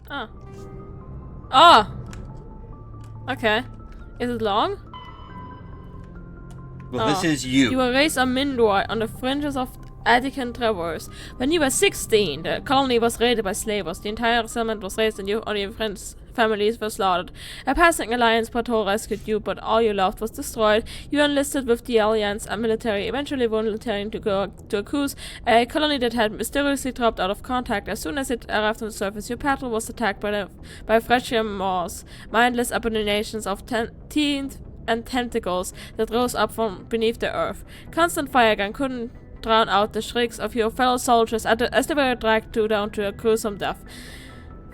Ah. Oh! Okay. Is it long? Well, this is you. You were raised on Mindor on the fringes of Attican Traverse. When you were 16, the colony was raided by slavers. The entire settlement was raised and all your friends' families were slaughtered. A passing alliance patrol rescued you, but all you loved was destroyed. You enlisted with the alliance and military, eventually volunteering to go to accuse a colony that had mysteriously dropped out of contact. As soon as it arrived on the surface, your patrol was attacked by Fresham Maws, mindless abominations of teeth and tentacles that rose up from beneath the earth. Constant firegun couldn't drown out the shrieks of your fellow soldiers as they were dragged down to a gruesome death.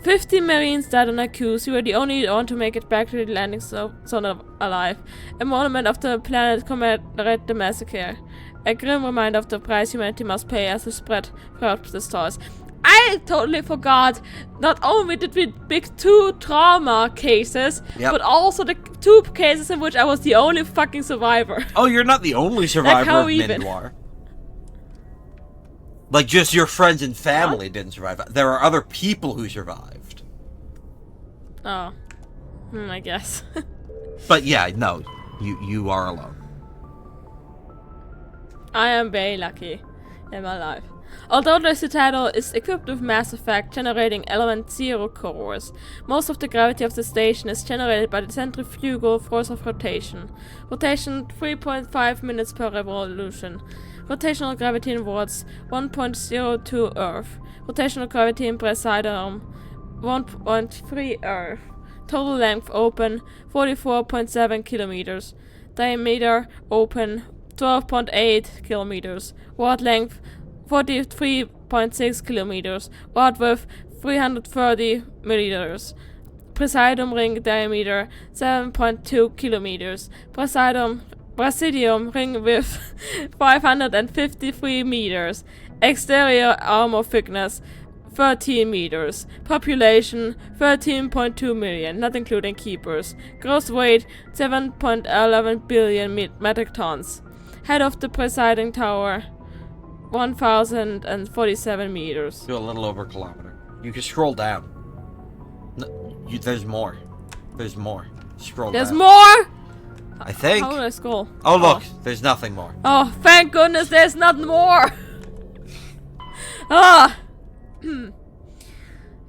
50 Marines died on a cruise. You were the only one to make it back to the landing zone alive. A monument of the planet commemorate the massacre. A grim reminder of the price humanity must pay as it spread throughout the stars. I totally forgot. Not only did we pick 2 trauma cases, but also the 2 cases in which I was the only fucking survivor. Oh, you're not the only survivor of Mindor. Like, just your friends and family didn't survive. There are other people who survived. Oh. I guess. But yeah, no. You are alone. I am very lucky in my life. Although the Citadel is equipped with mass effect generating element 0 cores, most of the gravity of the station is generated by the centrifugal force of rotation. Rotation 3.5 minutes per revolution. Rotational gravity in watts 1.02 Earth. Rotational gravity in Presidium 1.3 Earth. Total length open 44.7 kilometers. Diameter open 12.8 kilometers. Ward length 43.6 kilometers. Ward width 330 millimeters. Presidium ring diameter 7.2 kilometers. Presidium ring width 553 meters. Exterior armor thickness 13 meters. Population 13.2 million, not including keepers. Gross weight 7.11 billion metric tons. Head of the presiding tower 1,047 meters. So a little over a kilometer. You can scroll down. No, there's more. There's more. Scroll There's down. more? I think. How do I scroll? Oh, look. There's nothing more. Oh, thank goodness there's nothing more. Ah.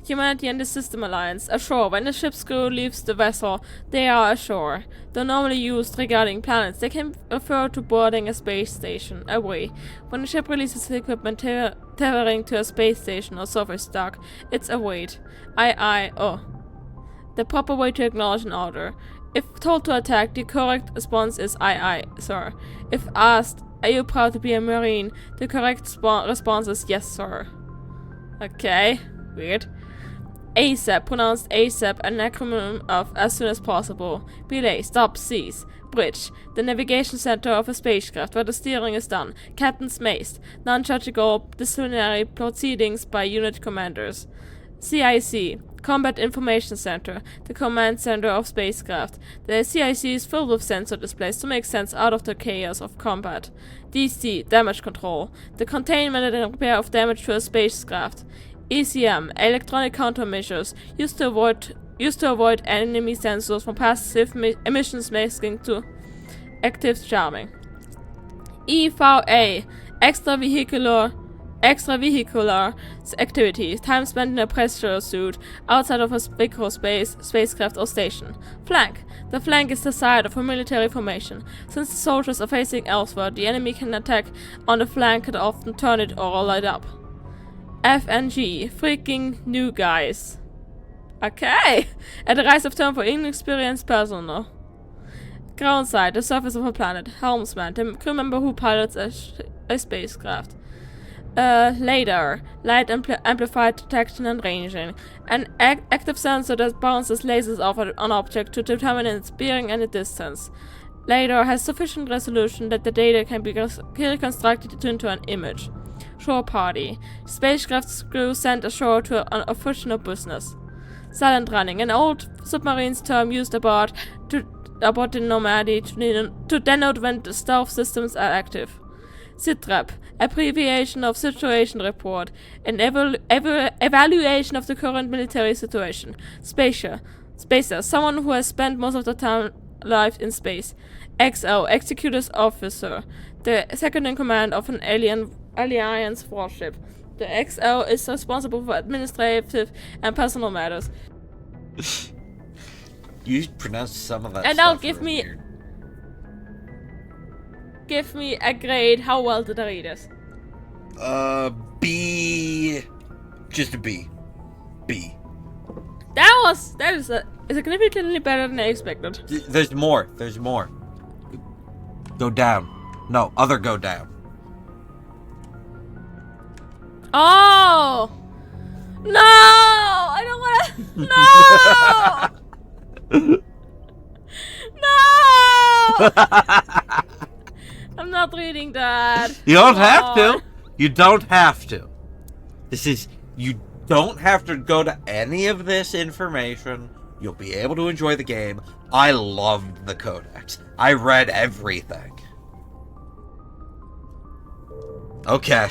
Humanity and the System Alliance. Ashore. When the ship's crew leaves the vessel, they are ashore. Though normally used regarding planets, they can refer to boarding a space station. Away. When the ship releases the equipment tethering to a space station or surface dock, it's await. Oh. The proper way to acknowledge an order. If told to attack, the correct response is aye, sir. If asked, are you proud to be a Marine? The correct response is yes, sir. Okay. Weird. ASAP, pronounced ASAP, an acronym of as soon as possible. Belay, stop, cease. Bridge, the navigation center of a spacecraft where the steering is done. Captain's maced. Non-judicial disciplinary proceedings by unit commanders. CIC, Combat Information Center, the command center of spacecraft. The CIC is filled with sensor displays to make sense out of the chaos of combat. DC, Damage Control, the containment and repair of damage to a spacecraft. ECM, electronic countermeasures, used to avoid enemy sensors from passive emissions masking to active charming. EVA, extravehicular activity, time spent in a pressure suit outside of a spacecraft or station. Flank. The flank is the side of a military formation. Since the soldiers are facing elsewhere, the enemy can attack on the flank and often turn it or roll it up. FNG, freaking new guys. Okay! A derisive term for inexperienced personnel. Ground side, the surface of a planet. Helmsman, the crew member who pilots a spacecraft. LiDAR, light amplified detection and ranging. An active sensor that bounces lasers off an object to determine its bearing and its distance. LiDAR has sufficient resolution that the data can be reconstructed into an image. Shore party. Spacecraft's crew sent ashore to an official business. Silent running. An old submarine's term used aboard the Nomadi to denote when the stealth systems are active. SITREP, abbreviation of Situation Report, an evaluation of the current military situation. Spacer, someone who has spent most of their time life in space. XO, Executor's Officer, the second in command of an Alliance warship. The XO is responsible for administrative and personal matters. You pronounced some of that And stuff now give really me... weird. Give me a grade. How well did I read this? B. Just a B. B. That is significantly better than I expected. There's more. There's more. Go down. No, other go down. Oh! No! I don't wanna... No! No! I'm not reading that. You don't have to. You don't have to. You don't have to go to any of this information. You'll be able to enjoy the game. I loved the Codex. I read everything. Okay.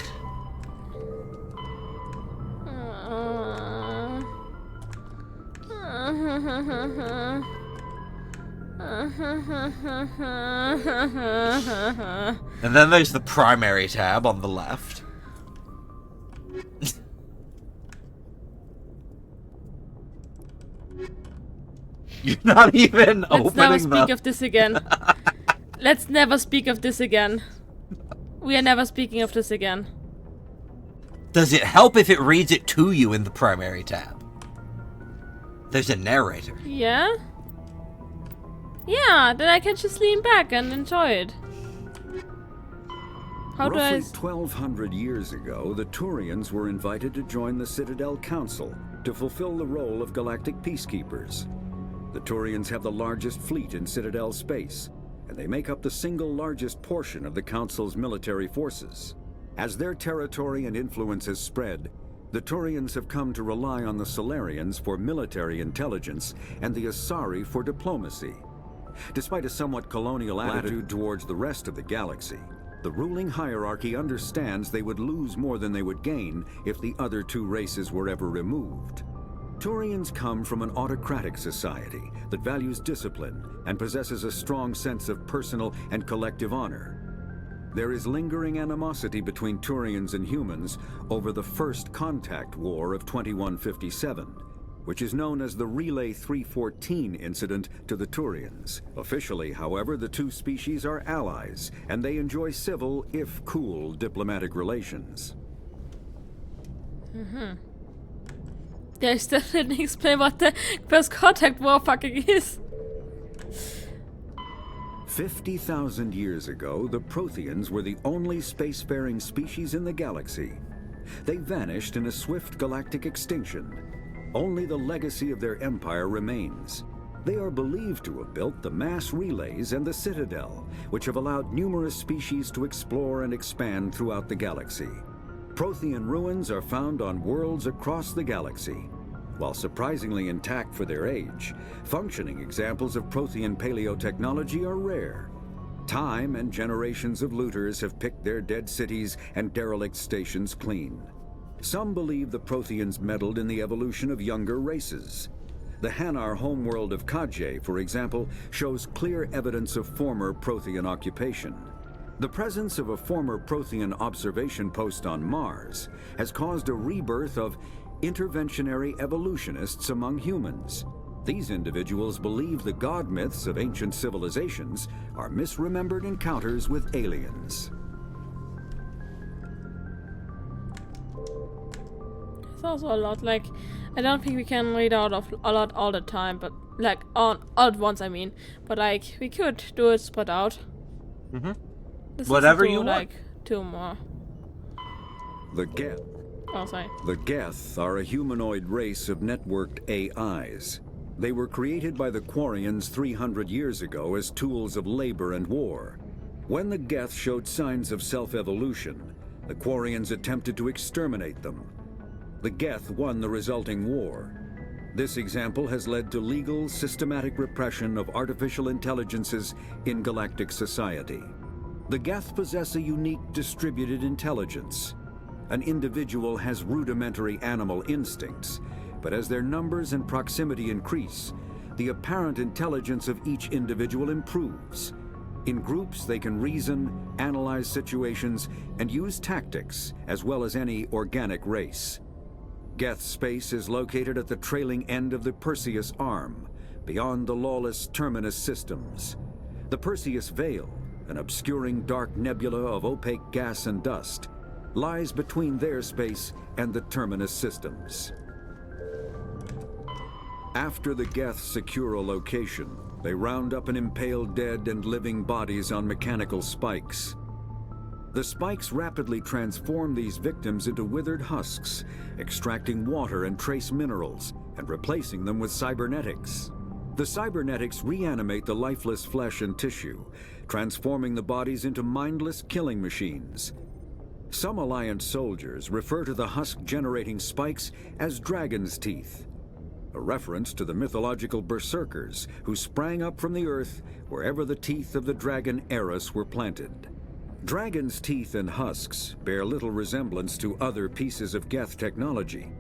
And then there's the primary tab on the left. You're not even Let's never opening speak of this again. Let's never speak of this again. We are never speaking of this again. Does it help if it reads it to you in the primary tab? There's a narrator. Yeah? Yeah, then I can just lean back and enjoy it. How do I... Roughly 1,200 years ago, the Turians were invited to join the Citadel Council to fulfill the role of galactic peacekeepers. The Turians have the largest fleet in Citadel space, and they make up the single largest portion of the Council's military forces. As their territory and influence has spread, the Turians have come to rely on the Salarians for military intelligence and the Asari for diplomacy. Despite a somewhat colonial attitude towards the rest of the galaxy, the ruling hierarchy understands they would lose more than they would gain if the other two races were ever removed. Turians come from an autocratic society that values discipline and possesses a strong sense of personal and collective honor. There is lingering animosity between Turians and humans over the First Contact War of 2157, which is known as the Relay 314 incident to the Turians. Officially, however, the two species are allies, and they enjoy civil, if cool, diplomatic relations. They still didn't explain what the First Contact War fucking is. 50,000 years ago, the Protheans were the only spacefaring species in the galaxy. They vanished in a swift galactic extinction. Only the legacy of their empire remains. They are believed to have built the mass relays and the Citadel, which have allowed numerous species to explore and expand throughout the galaxy. Prothean ruins are found on worlds across the galaxy. While surprisingly intact for their age, functioning examples of Prothean paleotechnology are rare. Time and generations of looters have picked their dead cities and derelict stations clean. Some believe the Protheans meddled in the evolution of younger races. The Hanar homeworld of 𝗃𝗁𝗃𝗀, for example, shows clear evidence of former Prothean occupation. The presence of a former Prothean observation post on Mars has caused a rebirth of interventionary evolutionists among humans. These individuals believe the god myths of ancient civilizations are misremembered encounters with aliens. It's also a lot, like, I don't think we can read out of a lot all the time, but, like, all at once, I mean. But, like, we could do it spread out. Whatever you want. Like, 2 more. The Geth. Oh, sorry. The Geth are a humanoid race of networked AIs. They were created by the Quarians 300 years ago as tools of labor and war. When the Geth showed signs of self-evolution, the Quarians attempted to exterminate them. The Geth won the resulting war. This example has led to legal, systematic repression of artificial intelligences in galactic society. The Geth possess a unique distributed intelligence. An individual has rudimentary animal instincts, but as their numbers and proximity increase, the apparent intelligence of each individual improves. In groups, they can reason, analyze situations, and use tactics, as well as any organic race. Geth space is located at the trailing end of the Perseus Arm, beyond the lawless Terminus systems. The Perseus Veil, an obscuring dark nebula of opaque gas and dust, lies between their space and the Terminus systems. After the Geth secure a location, they round up and impale dead and living bodies on mechanical spikes. The spikes rapidly transform these victims into withered husks, extracting water and trace minerals, and replacing them with cybernetics. The cybernetics reanimate the lifeless flesh and tissue, transforming the bodies into mindless killing machines. Some Alliance soldiers refer to the husk-generating spikes as dragon's teeth, a reference to the mythological berserkers who sprang up from the earth wherever the teeth of the dragon Eris were planted. Dragon's teeth and husks bear little resemblance to other pieces of Geth technology.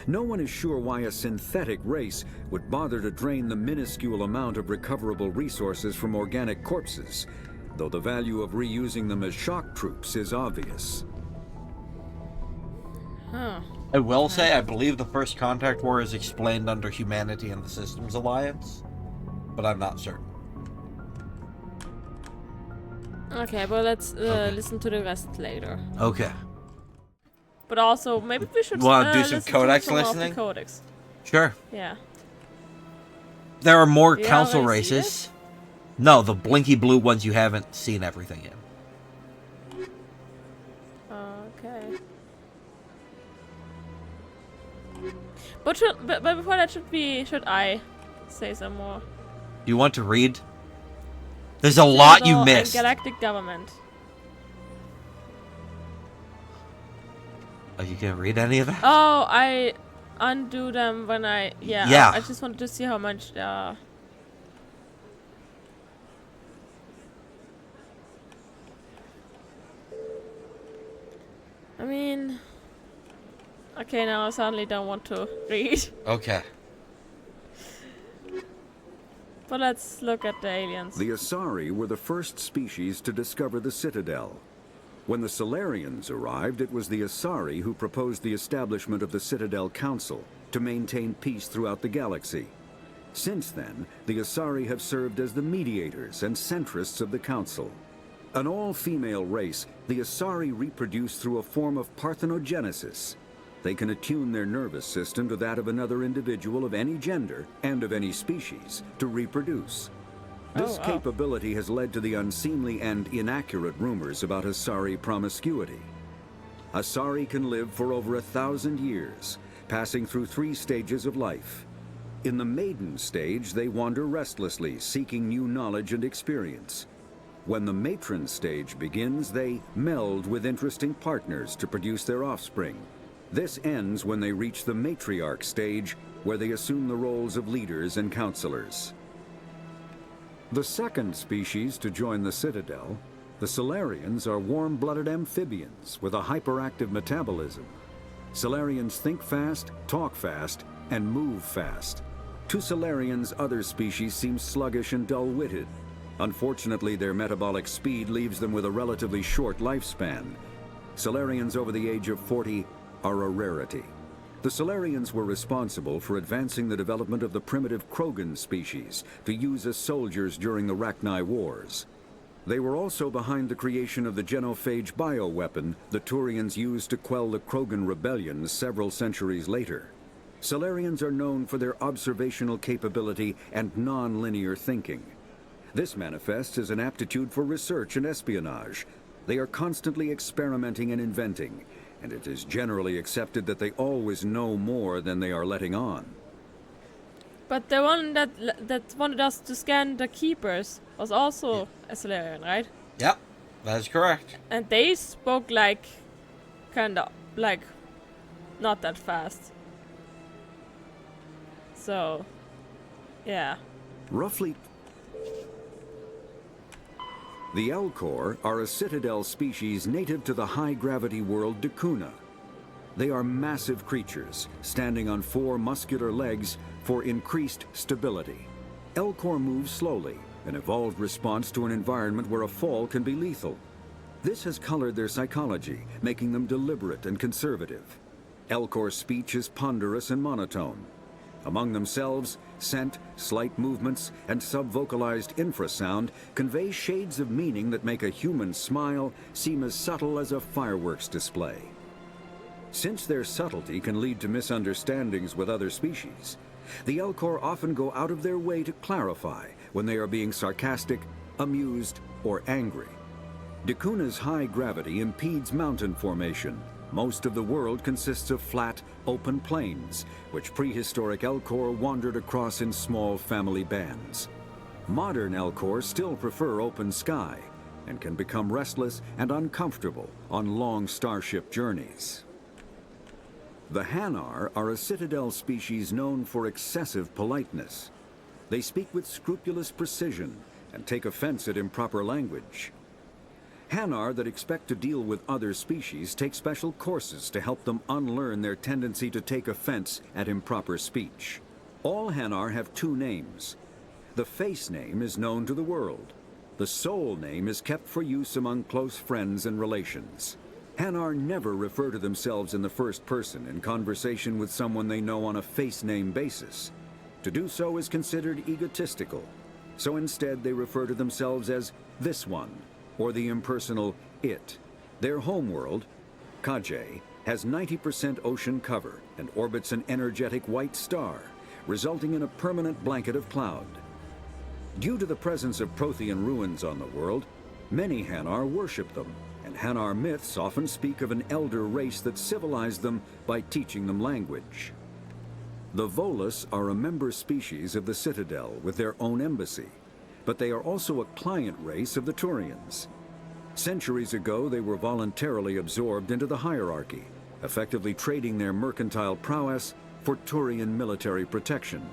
No one is sure why a synthetic race would bother to drain the minuscule amount of recoverable resources from organic corpses, though the value of reusing them as shock troops is obvious. Huh. I will say, I believe the First Contact War is explained under Humanity and the Systems Alliance, but I'm not certain. Okay, but let's listen to the rest later. Okay. But also, maybe we should Want to do some listen Codex to some of the listening? Codex. Sure. Yeah. There are more You council already see races. No, the blinky blue ones you haven't seen everything in. Okay. But before that, should I say some more? You want to read? There's a lot you Citadel and missed. Galactic government. Are you gonna read any of that? Oh, I undo them when I... Yeah. I just wanted to see how much... I mean... Okay, now I suddenly don't want to read. Okay. But let's look at the aliens. The Asari were the first species to discover the Citadel. When the Salarians arrived, it was the Asari who proposed the establishment of the Citadel Council to maintain peace throughout the galaxy. Since then, the Asari have served as the mediators and centrists of the Council. An all-female race, the Asari reproduce through a form of parthenogenesis. They can attune their nervous system to that of another individual of any gender and of any species to reproduce. This capability has led to the unseemly and inaccurate rumors about Asari promiscuity. Asari can live for over 1,000 years, passing through 3 stages of life. In the maiden stage, they wander restlessly, seeking new knowledge and experience. When the matron stage begins, they meld with interesting partners to produce their offspring. This ends when they reach the matriarch stage, where they assume the roles of leaders and counselors. The second species to join the Citadel, the Salarians, are warm-blooded amphibians with a hyperactive metabolism. Salarians think fast, talk fast, and move fast. To Salarians, other species seem sluggish and dull-witted. Unfortunately, their metabolic speed leaves them with a relatively short lifespan. Salarians over the age of 40 are a rarity. The Salarians were responsible for advancing the development of the primitive Krogan species to use as soldiers during the Rachni Wars. They were also behind the creation of the genophage bioweapon the Turians used to quell the Krogan rebellions several centuries later. Salarians are known for their observational capability and non-linear thinking. This manifests as an aptitude for research and espionage. They are constantly experimenting and inventing, and it is generally accepted that they always know more than they are letting on. But the one that wanted us to scan the keepers was also a Salarian, right? Yep, that is correct. And they spoke like, kinda, like, not that fast. So, yeah. Roughly The Elcor are a Citadel species native to the high-gravity world 𝗃𝗀𝗃. They are massive creatures, standing on 4 muscular legs for increased stability. Elcor move slowly, an evolved response to an environment where a fall can be lethal. This has colored their psychology, making them deliberate and conservative. Elcor's speech is ponderous and monotone. Among themselves, scent, slight movements, and subvocalized infrasound convey shades of meaning that make a human smile seem as subtle as a fireworks display. Since their subtlety can lead to misunderstandings with other species, the Elcor often go out of their way to clarify when they are being sarcastic, amused, or angry. 𝗃𝗀𝗃's high gravity impedes mountain formation. Most of the world consists of flat, open plains, which prehistoric Elcor wandered across in small family bands. Modern Elcor still prefer open sky and can become restless and uncomfortable on long starship journeys. The Hanar are a Citadel species known for excessive politeness. They speak with scrupulous precision and take offense at improper language. Hanar that expect to deal with other species take special courses to help them unlearn their tendency to take offense at improper speech. All Hanar have 2 names. The face name is known to the world. The soul name is kept for use among close friends and relations. Hanar never refer to themselves in the first person in conversation with someone they know on a face name basis. To do so is considered egotistical, so instead they refer to themselves as this one, or the impersonal it. Their homeworld, 𝗃𝗃𝗃𝗁, has 90% ocean cover and orbits an energetic white star, resulting in a permanent blanket of cloud. Due to the presence of Prothean ruins on the world, many Hanar worship them, and Hanar myths often speak of an elder race that civilized them by teaching them language. The Volus are a member species of the Citadel with their own embassy, but they are also a client race of the Turians. Centuries ago, they were voluntarily absorbed into the hierarchy, effectively trading their mercantile prowess for Turian military protection.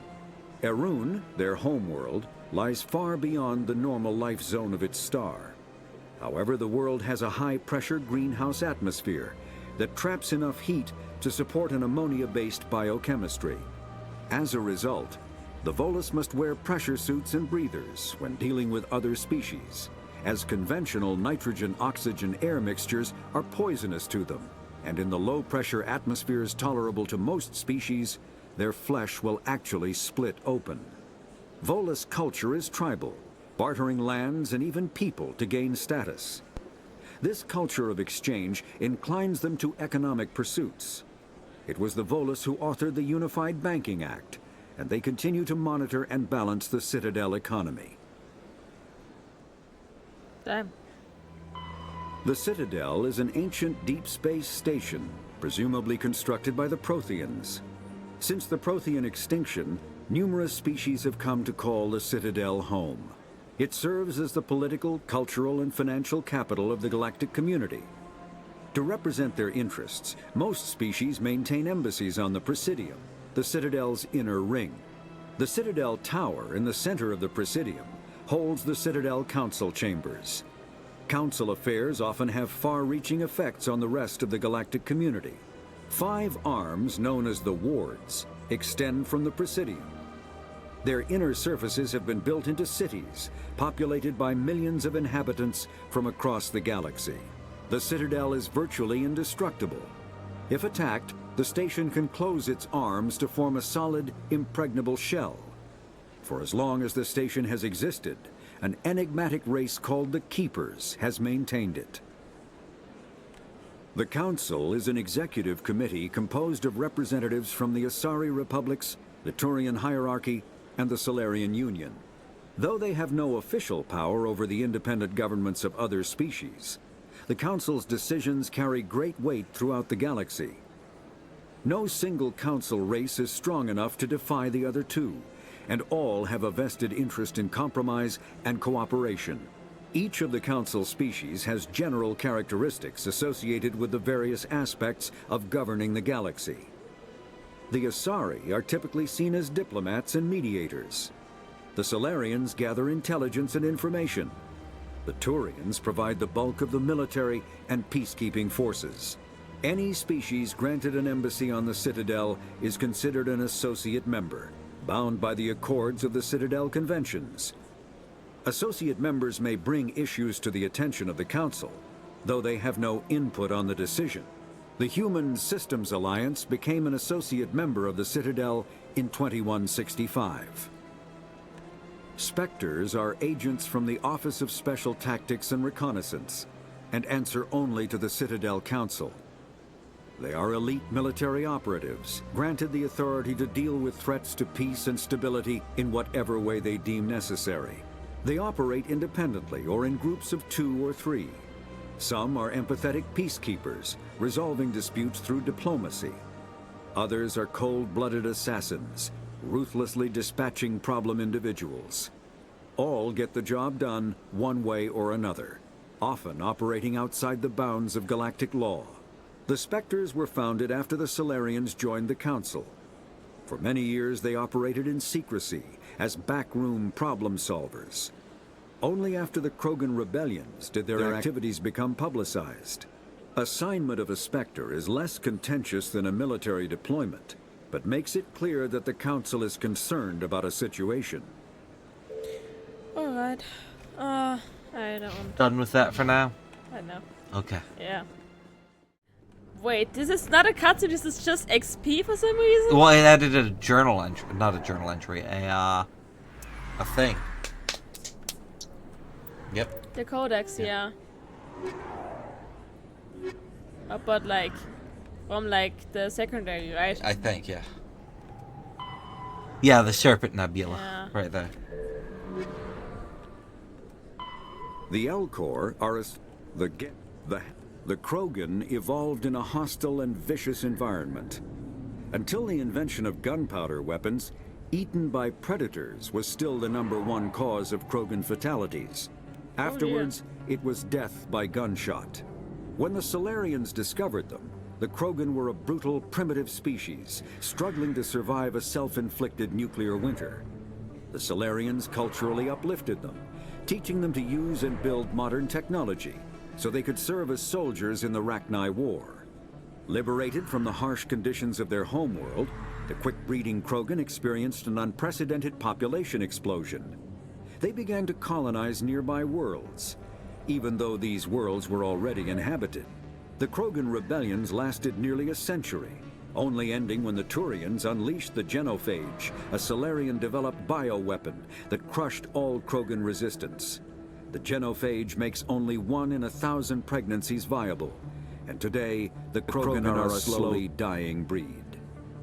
Erun, their homeworld, lies far beyond the normal life zone of its star. However, the world has a high-pressure greenhouse atmosphere that traps enough heat to support an ammonia-based biochemistry. As a result, the Volus must wear pressure suits and breathers when dealing with other species, as conventional nitrogen-oxygen air mixtures are poisonous to them, and in the low-pressure atmospheres tolerable to most species, their flesh will actually split open. Volus culture is tribal, bartering lands and even people to gain status. This culture of exchange inclines them to economic pursuits. It was the Volus who authored the Unified Banking Act, and they continue to monitor and balance the Citadel economy. Damn. The Citadel is an ancient deep space station, presumably constructed by the Protheans. Since the Prothean extinction, numerous species have come to call the Citadel home. It serves as the political, cultural, and financial capital of the galactic community. To represent their interests, most species maintain embassies on the Presidium, the Citadel's inner ring. The Citadel Tower in the center of the Presidium holds the Citadel Council chambers. Council affairs often have far-reaching effects on the rest of the galactic community. 5 arms, known as the wards, extend from the Presidium. Their inner surfaces have been built into cities, populated by millions of inhabitants from across the galaxy. The Citadel is virtually indestructible. If attacked, the station can close its arms to form a solid, impregnable shell. For as long as the station has existed, an enigmatic race called the Keepers has maintained it. The Council is an executive committee composed of representatives from the Asari republics, the Turian hierarchy, and the Salarian Union. Though they have no official power over the independent governments of other species, the Council's decisions carry great weight throughout the galaxy. No single Council race is strong enough to defy the other 2, and all have a vested interest in compromise and cooperation. Each of the Council species has general characteristics associated with the various aspects of governing the galaxy. The Asari are typically seen as diplomats and mediators. The Salarians gather intelligence and information. The Turians provide the bulk of the military and peacekeeping forces. Any species granted an embassy on the Citadel is considered an associate member, bound by the accords of the Citadel Conventions. Associate members may bring issues to the attention of the Council, though they have no input on the decision. The Human Systems Alliance became an associate member of the Citadel in 2165. Spectres are agents from the Office of Special Tactics and Reconnaissance, and answer only to the Citadel Council. They are elite military operatives, granted the authority to deal with threats to peace and stability in whatever way they deem necessary. They operate independently or in groups of 2 or 3. Some are empathetic peacekeepers, resolving disputes through diplomacy. Others are cold-blooded assassins, ruthlessly dispatching problem individuals. All get the job done one way or another, often operating outside the bounds of galactic law. The Spectres were founded after the Salarians joined the Council. For many years they operated in secrecy as backroom problem solvers. Only after the Krogan rebellions did their activities become publicized. Assignment of a Spectre is less contentious than a military deployment, but makes it clear that the Council is concerned about a situation. Alright. I don't... Done with that for now? I know. Okay. Yeah. Wait, this is not a cutscene, this is just XP for some reason? Well, it added a journal entry, not a journal entry, a thing. Yep. The Codex, yeah. But like, from like the secondary, right? I think, yeah. Yeah, the Serpent Nebula, Yeah. right there. The Elcor are the Krogan evolved in a hostile and vicious environment. Until the invention of gunpowder weapons, eaten by predators was still the #1 cause of Krogan fatalities. Afterwards, it was death by gunshot. When the Salarians discovered them, the Krogan were a brutal, primitive species, struggling to survive a self-inflicted nuclear winter. The Salarians culturally uplifted them, teaching them to use and build modern technology, so they could serve as soldiers in the Rachni War. Liberated from the harsh conditions of their homeworld, the quick-breeding Krogan experienced an unprecedented population explosion. They began to colonize nearby worlds. Even though these worlds were already inhabited, the Krogan rebellions lasted nearly a century, only ending when the Turians unleashed the Genophage, a Salarian-developed bioweapon that crushed all Krogan resistance. The Genophage makes only 1 in 1,000 pregnancies viable, and today the Krogan are a slowly dying breed.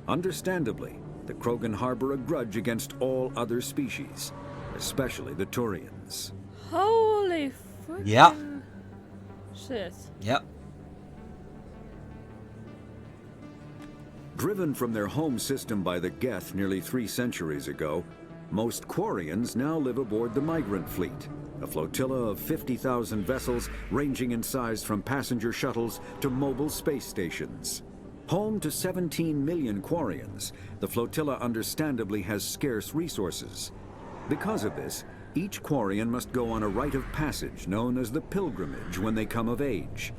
Understandably, the Krogan harbor a grudge against all other species, especially the Turians. Holy freaking Yeah. shit. Yep. Driven from their home system by the Geth nearly 3 centuries ago, most Quarians now live aboard the Migrant Fleet, a flotilla of 50,000 vessels ranging in size from passenger shuttles to mobile space stations. Home to 17 million Quarians, the flotilla understandably has scarce resources. Because of this, each Quarian must go on a rite of passage known as the Pilgrimage when they come of age.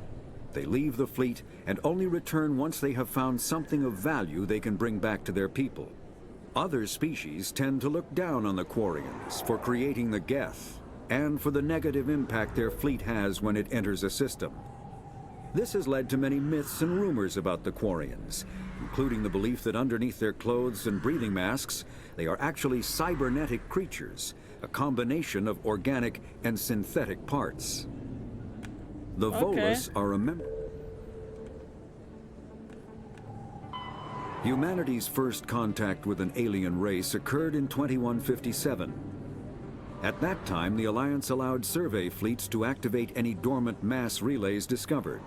They leave the fleet and only return once they have found something of value they can bring back to their people. Other species tend to look down on the Quarians for creating the Geth and for the negative impact their fleet has when it enters a system. This has led to many myths and rumors about the Quarians, including the belief that underneath their clothes and breathing masks, they are actually cybernetic creatures, a combination of organic and synthetic parts. The Volus are a member. Humanity's first contact with an alien race occurred in 2157. At that time, the Alliance allowed survey fleets to activate any dormant mass relays discovered,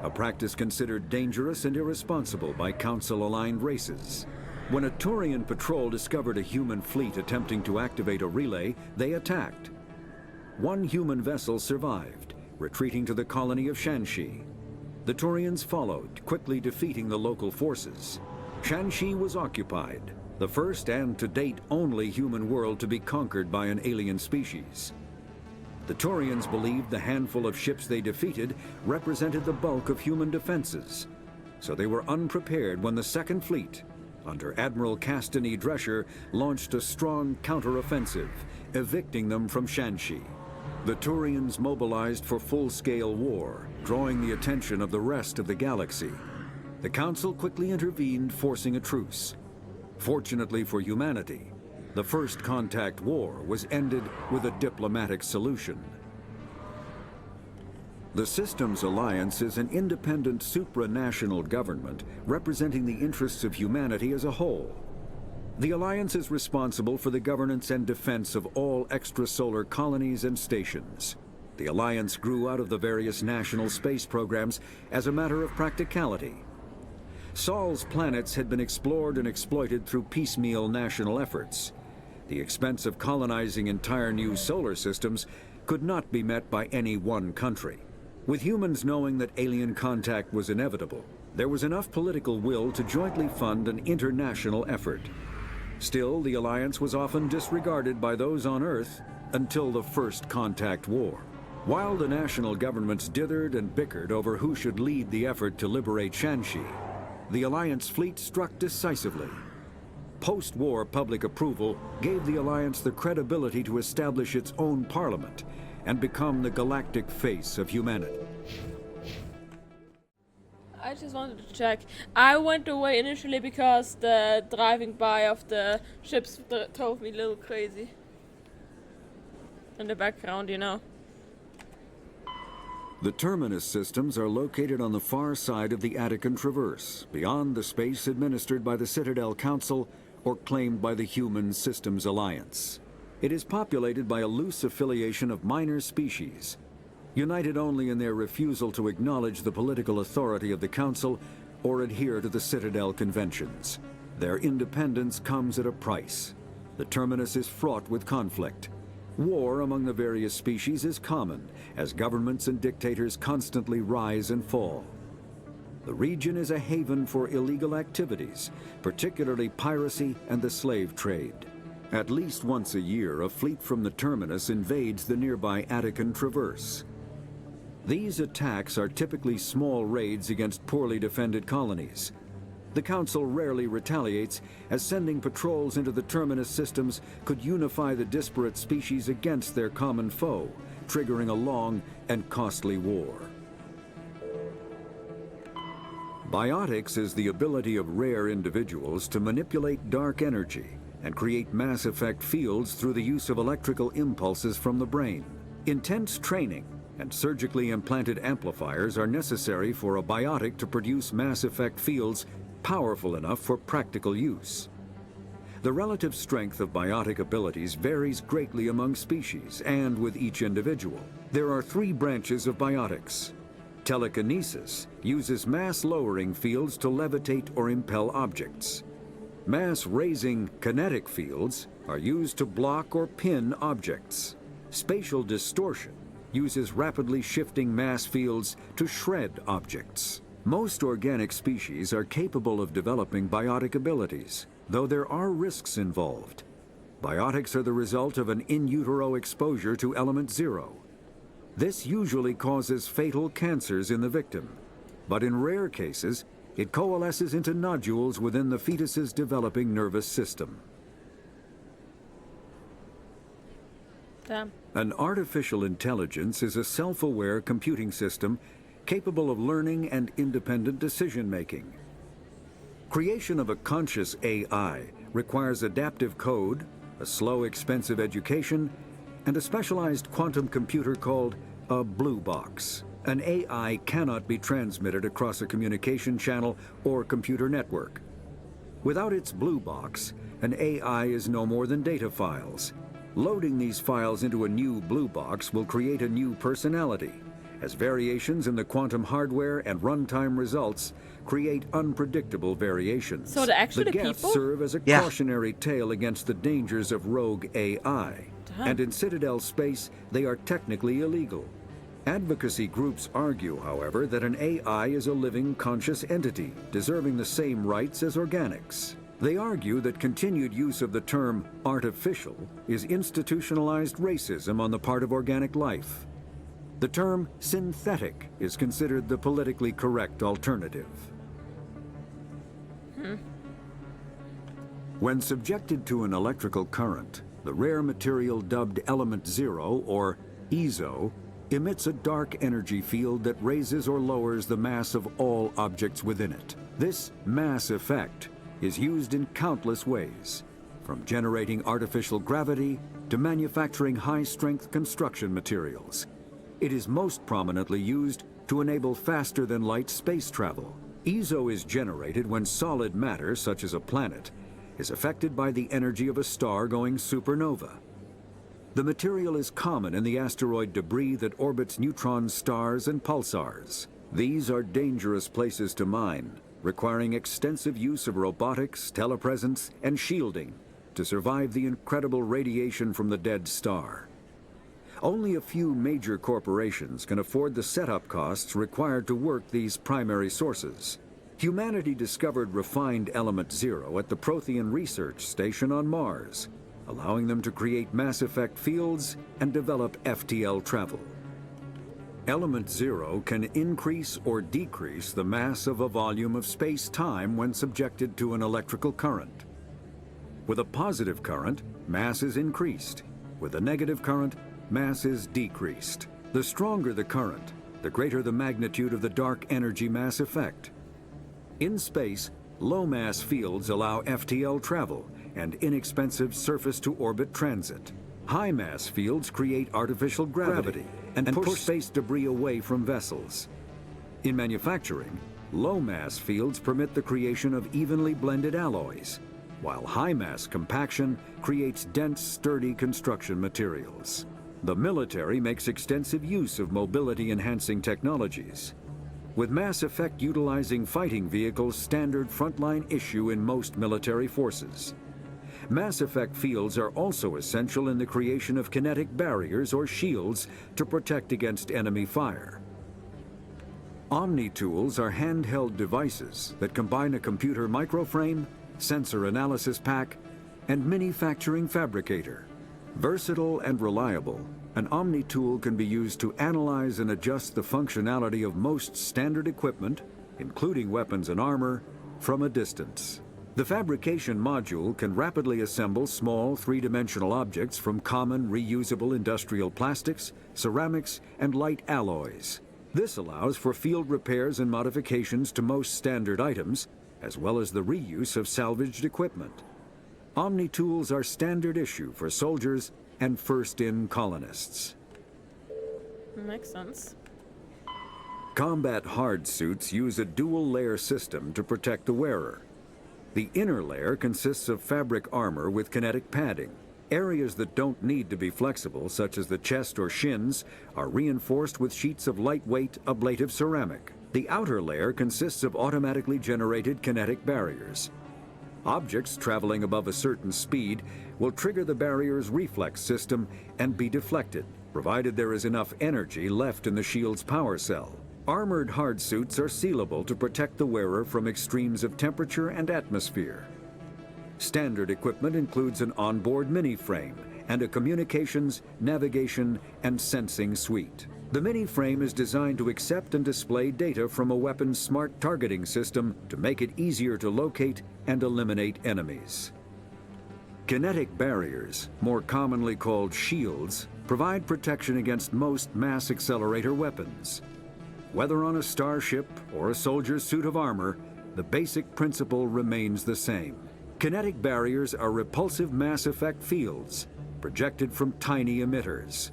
a practice considered dangerous and irresponsible by Council-aligned races. When a Turian patrol discovered a human fleet attempting to activate a relay, they attacked. 1 human vessel survived, retreating to the colony of Shanxi. The Turians followed, quickly defeating the local forces. Shanxi was occupied, the first and to date only human world to be conquered by an alien species. The Turians believed the handful of ships they defeated represented the bulk of human defenses, so they were unprepared when the Second Fleet, under Admiral Castanet Drescher, launched a strong counteroffensive, evicting them from Shanxi. The Turians mobilized for full-scale war, drawing the attention of the rest of the galaxy. The Council quickly intervened, forcing a truce. Fortunately for humanity, the First Contact War was ended with a diplomatic solution. The Systems Alliance is an independent supranational government representing the interests of humanity as a whole. The Alliance is responsible for the governance and defense of all extrasolar colonies and stations. The Alliance grew out of the various national space programs as a matter of practicality. Sol's planets had been explored and exploited through piecemeal national efforts. The expense of colonizing entire new solar systems could not be met by any one country. With humans knowing that alien contact was inevitable, there was enough political will to jointly fund an international effort. Still, the Alliance was often disregarded by those on Earth until the First Contact War. While the national governments dithered and bickered over who should lead the effort to liberate Shanxi, the Alliance fleet struck decisively. Post-war public approval gave the Alliance the credibility to establish its own parliament and become the galactic face of humanity. I just wanted to check. I went away initially because the driving by of the ships drove me a little crazy. In the background, you know. The Terminus systems are located on the far side of the Attican Traverse, beyond the space administered by the Citadel Council or claimed by the Human Systems Alliance. It is populated by a loose affiliation of minor species, united only in their refusal to acknowledge the political authority of the Council or adhere to the Citadel Conventions. Their independence comes at a price. The Terminus is fraught with conflict. War among the various species is common, as governments and dictators constantly rise and fall. The region is a haven for illegal activities, particularly piracy and the slave trade. At least once a year, a fleet from the Terminus invades the nearby Attican Traverse. These attacks are typically small raids against poorly defended colonies. The Council rarely retaliates, as sending patrols into the Terminus systems could unify the disparate species against their common foe, triggering a long and costly war. Biotics is the ability of rare individuals to manipulate dark energy and create mass effect fields through the use of electrical impulses from the brain. Intense training and surgically implanted amplifiers are necessary for a biotic to produce mass effect fields powerful enough for practical use. The relative strength of biotic abilities varies greatly among species and with each individual. There are three branches of biotics. Telekinesis uses mass-lowering fields to levitate or impel objects. Mass-raising kinetic fields are used to block or pin objects. Spatial distortion uses rapidly shifting mass fields to shred objects. Most organic species are capable of developing biotic abilities, though there are risks involved. Biotics are the result of an in utero exposure to element 0. This usually causes fatal cancers in the victim, but in rare cases, it coalesces into nodules within the fetus's developing nervous system. Damn. An artificial intelligence is a self-aware computing system capable of learning and independent decision-making. Creation of a conscious AI requires adaptive code, a slow, expensive education, and a specialized quantum computer called a blue box. An AI cannot be transmitted across a communication channel or computer network. Without its blue box, an AI is no more than data files. Loading these files into a new blue box will create a new personality, as variations in the quantum hardware and runtime results create unpredictable variations. So they're actually the Geth people? serve as a cautionary tale against the dangers of rogue AI. And in Citadel space, they are technically illegal. Advocacy groups argue, however, that an AI is a living, conscious entity, deserving the same rights as organics. They argue that continued use of the term artificial is institutionalized racism on the part of organic life. The term synthetic is considered the politically correct alternative. When subjected to an electrical current, the rare material dubbed Element Zero, or Eezo, emits a dark energy field that raises or lowers the mass of all objects within it. This mass effect is used in countless ways, from generating artificial gravity to manufacturing high-strength construction materials. It is most prominently used to enable faster-than-light space travel. Eezo is generated when solid matter, such as a planet, is affected by the energy of a star going supernova. The material is common in the asteroid debris that orbits neutron stars and pulsars. These are dangerous places to mine, requiring extensive use of robotics, telepresence, and shielding to survive the incredible radiation from the dead star. Only a few major corporations can afford the setup costs required to work these primary sources. Humanity discovered refined Element Zero at the Prothean research station on Mars, allowing them to create mass effect fields and develop FTL travel. Element Zero can increase or decrease the mass of a volume of space-time when subjected to an electrical current. With a positive current, mass is increased. With a negative current, mass is decreased. The stronger the current, the greater the magnitude of the dark energy mass effect. In space, low-mass fields allow FTL travel and inexpensive surface-to-orbit transit. High-mass fields create artificial gravity and push space debris away from vessels. In manufacturing, low-mass fields permit the creation of evenly blended alloys, while high-mass compaction creates dense, sturdy construction materials. The military makes extensive use of mobility-enhancing technologies, with Mass Effect utilizing fighting vehicles standard frontline issue in most military forces. Mass Effect fields are also essential in the creation of kinetic barriers or shields to protect against enemy fire. Omni-Tools are handheld devices that combine a computer microframe, sensor analysis pack, and manufacturing fabricator. Versatile and reliable, an Omni-Tool can be used to analyze and adjust the functionality of most standard equipment, including weapons and armor, from a distance. The fabrication module can rapidly assemble small three-dimensional objects from common reusable industrial plastics, ceramics, and light alloys. This allows for field repairs and modifications to most standard items, as well as the reuse of salvaged equipment. Omni-Tools are standard issue for soldiers and first-in colonists. Makes sense. Combat hard suits use a dual-layer system to protect the wearer. The inner layer consists of fabric armor with kinetic padding. Areas that don't need to be flexible, such as the chest or shins, are reinforced with sheets of lightweight, ablative ceramic. The outer layer consists of automatically generated kinetic barriers. Objects traveling above a certain speed will trigger the barrier's reflex system and be deflected, provided there is enough energy left in the shield's power cell. Armored hard suits are sealable to protect the wearer from extremes of temperature and atmosphere. Standard equipment includes an onboard mini-frame and a communications, navigation, and sensing suite. The mini-frame is designed to accept and display data from a weapon's smart targeting system to make it easier to locate and eliminate enemies. Kinetic barriers, more commonly called shields, provide protection against most mass accelerator weapons. Whether on a starship or a soldier's suit of armor, the basic principle remains the same. Kinetic barriers are repulsive mass effect fields, projected from tiny emitters.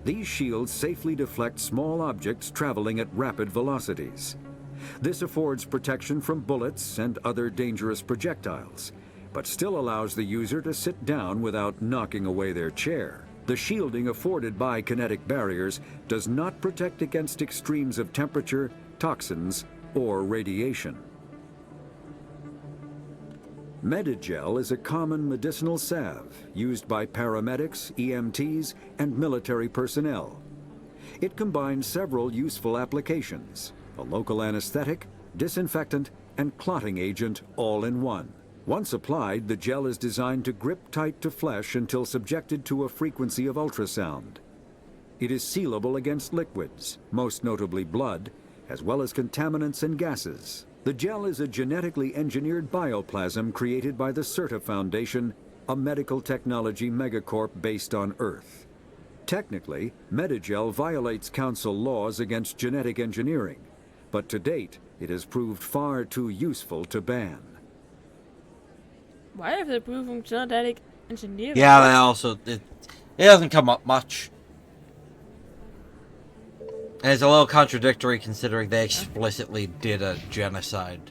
These shields safely deflect small objects traveling at rapid velocities. This affords protection from bullets and other dangerous projectiles, but still allows the user to sit down without knocking away their chair. The shielding afforded by kinetic barriers does not protect against extremes of temperature, toxins, or radiation. Medi-Gel is a common medicinal salve used by paramedics, EMTs, and military personnel. It combines several useful applications: a local anesthetic, disinfectant, and clotting agent all in one. Once applied, the gel is designed to grip tight to flesh until subjected to a frequency of ultrasound. It is sealable against liquids, most notably blood, as well as contaminants and gases. The gel is a genetically engineered bioplasm created by the 𝗧𝗏 Foundation, a medical technology megacorp based on Earth. Technically, Medi-Gel violates Council laws against genetic engineering, but to date, it has proved far too useful to ban. Why have they proven genetic engineering? Yeah, they also it doesn't come up much. And it's a little contradictory considering they explicitly did a genocide.